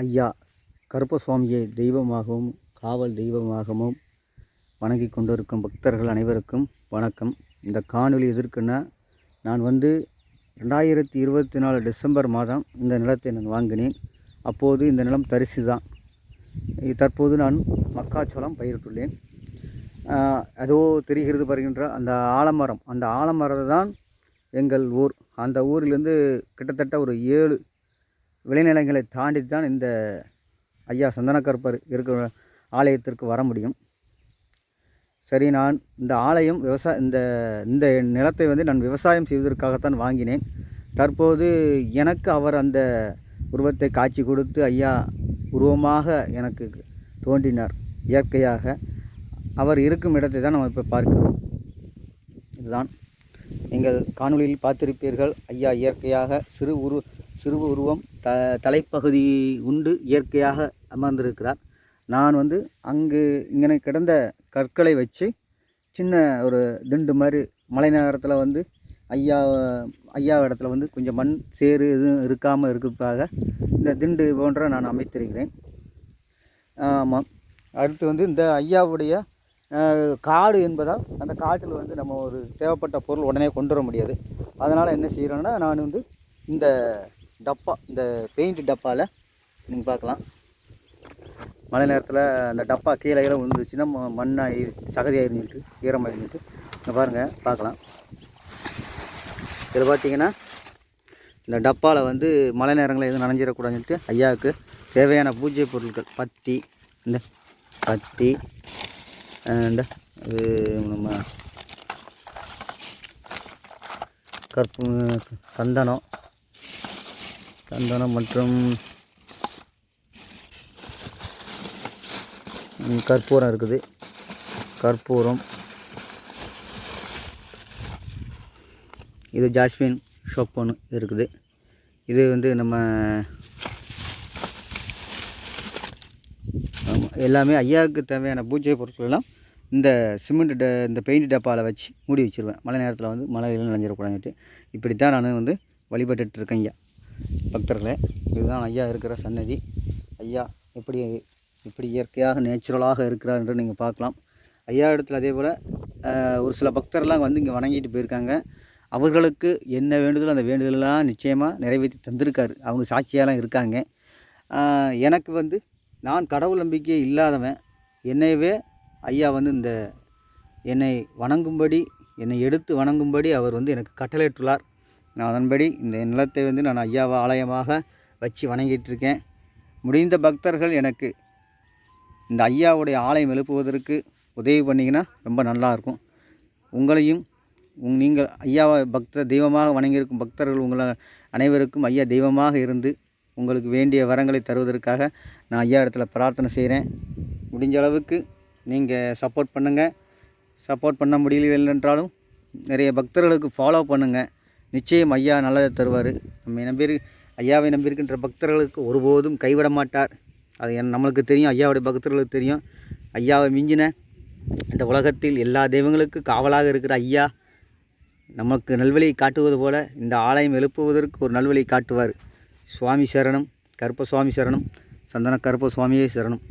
ஐயா கருப்பசுவாமியை தெய்வமாகவும் காவல் தெய்வமாகவும் வணங்கி கொண்டிருக்கும் பக்தர்கள் அனைவருக்கும் வணக்கம். இந்த காணொளி எதற்குன்னா, நான் 2024 டிசம்பர் மாதம் இந்த நிலத்தை நான் வாங்கினேன். அப்போது இந்த நிலம் தரிசு தான். தற்போது நான் மக்காச்சோளம் பயிரிட்டுள்ளேன். அதோ தெரிகிறது வருகின்ற அந்த ஆலமரம் தான் எங்கள் ஊர். அந்த ஊரிலிருந்து கிட்டத்தட்ட ஒரு 7 விளைநிலங்களை தாண்டி தான் இந்த ஐயா சந்தனக்கருப்பர் இருக்கிற ஆலயத்திற்கு வர முடியும். சரி, நான் இந்த ஆலயம் இந்த நிலத்தை நான் விவசாயம் செய்வதற்காகத்தான் வாங்கினேன். தற்போது எனக்கு அவர் அந்த உருவத்தை காட்சி கொடுத்து ஐயா உருவமாக எனக்கு தோன்றினார். இயற்கையாக அவர் இருக்கும் இடத்தை தான் நம்ம இப்போ பார்க்கிறோம். இதுதான் நீங்கள் காணொளியில் பார்த்திருப்பீர்கள். ஐயா இயற்கையாக சிறு உருவம் தலைப்பகுதி உண்டு இயற்கையாக அமர்ந்திருக்கிறார். நான் இங்கே கிடந்த கற்களை வச்சு சின்ன ஒரு திண்டு மாதிரி மழை நேரத்தில் ஐயா இடத்துல கொஞ்சம் மண் சேறு எதுவும் இருக்காமல் இருக்கிறதுக்காக இந்த திண்டு போன்ற நான் அமைத்திருக்கிறேன். ஆமாம். அடுத்து இந்த ஐயாவுடைய காடு என்பதால் அந்த காட்டில் நம்ம ஒரு தேவைப்பட்ட பொருள் உடனே கொண்டு வர முடியாது. அதனால் என்ன செய்கிறேன்னா, நான் இந்த டப்பா, இந்த பெயிண்ட் டப்பாவில் நீங்கள் பார்க்கலாம், மழை நேரத்தில் அந்த டப்பா கீழே விழுந்துச்சுன்னா மண்ணாக சகதியாக இருந்துட்டு ஈரமாக இருந்துட்டு இங்கே பாருங்கள், பார்க்கலாம். இதில் பார்த்தீங்கன்னா இந்த டப்பாவில் மழை நேரங்களில் எதுவும் நனைஞ்சிடக்கூடாதுன்ட்டு ஐயாவுக்கு தேவையான பூஜை பொருட்கள் பத்தி, இந்த பத்தி, இந்த நம்ம சந்தனம் மற்றும் கற்பூரம் இருக்குது. கற்பூரம், இது ஜாஸ்மின் ஷோப் ஒன்று இருக்குது. இது நம்ம எல்லாமே ஐயாவுக்கு தேவையான பூஜை பொருட்களெல்லாம் இந்த இந்த பெயிண்ட் டப்பாவில் வச்சு மூடி வச்சுருவேன். மழை நேரத்தில் மழையில் நனைஞ்சிடக்கூடாதுன்ட்டு இப்படித்தான் நான் வழிபட்டுருக்கேன். ஐயா பக்தர்களே, இதுதான் ஐயா இருக்கிற சன்னதி. ஐயா எப்படி இயற்கையாக நேச்சுரலாக இருக்கிறார் என்று நீங்கள் பார்க்கலாம். ஐயா இடத்துல அதே போல் ஒரு சில பக்தர்லாம் இங்கே வணங்கிட்டு போயிருக்காங்க. அவர்களுக்கு என்ன வேண்டுதலோ அந்த வேண்டுதலெல்லாம் நிச்சயமாக நிறைவேற்றி தந்திருக்காரு. அவங்க சாட்சியாலாம் இருக்காங்க. எனக்கு நான் கடவுள் நம்பிக்கை இல்லாதவன், என்னையவே ஐயா என்னை வணங்கும்படி, என்னை எடுத்து வணங்கும்படி அவர் எனக்கு கட்டளையிட்டுள்ளார். நான் அதன்படி இந்த நிலத்தை நான் ஐயாவை ஆலயமாக வச்சு வணங்கிட்டு இருக்கேன். முடிந்த பக்தர்கள் எனக்கு இந்த ஐயாவுடைய ஆலயம் எழுப்புவதற்கு உதவி பண்ணிங்கன்னா ரொம்ப நல்லாயிருக்கும். உங்களையும் நீங்கள் ஐயாவை தெய்வமாக வணங்கியிருக்கும் பக்தர்கள் உங்களை அனைவருக்கும் ஐயா தெய்வமாக இருந்து உங்களுக்கு வேண்டிய வரங்களை தருவதற்காக நான் ஐயா இடத்துல பிரார்த்தனை செய்கிறேன். முடிஞ்ச அளவுக்கு நீங்கள் சப்போர்ட் பண்ணுங்கள். சப்போர்ட் பண்ண முடியவில்லை என்றாலும் நிறைய பக்தர்களுக்கு ஃபாலோ பண்ணுங்கள். நிச்சயம் ஐயா நல்லதை தருவார். ஐயாவை நம்பியிருக்கின்ற பக்தர்களுக்கு ஒருபோதும் கைவிட மாட்டார். அது நம்மளுக்கு தெரியும், ஐயாவுடைய பக்தர்களுக்கு தெரியும். ஐயாவை மிஞ்சின இந்த உலகத்தில் எல்லா தெய்வங்களுக்கு காவலாக இருக்கிற ஐயா நமக்கு நல்வழியை காட்டுவது போல் இந்த ஆலயம் எழுப்புவதற்கு ஒரு நல்வழியை காட்டுவார். சுவாமி சரணம், கருப்பசுவாமி சரணம், சந்தன கருப்பசுவாமியே சரணம்.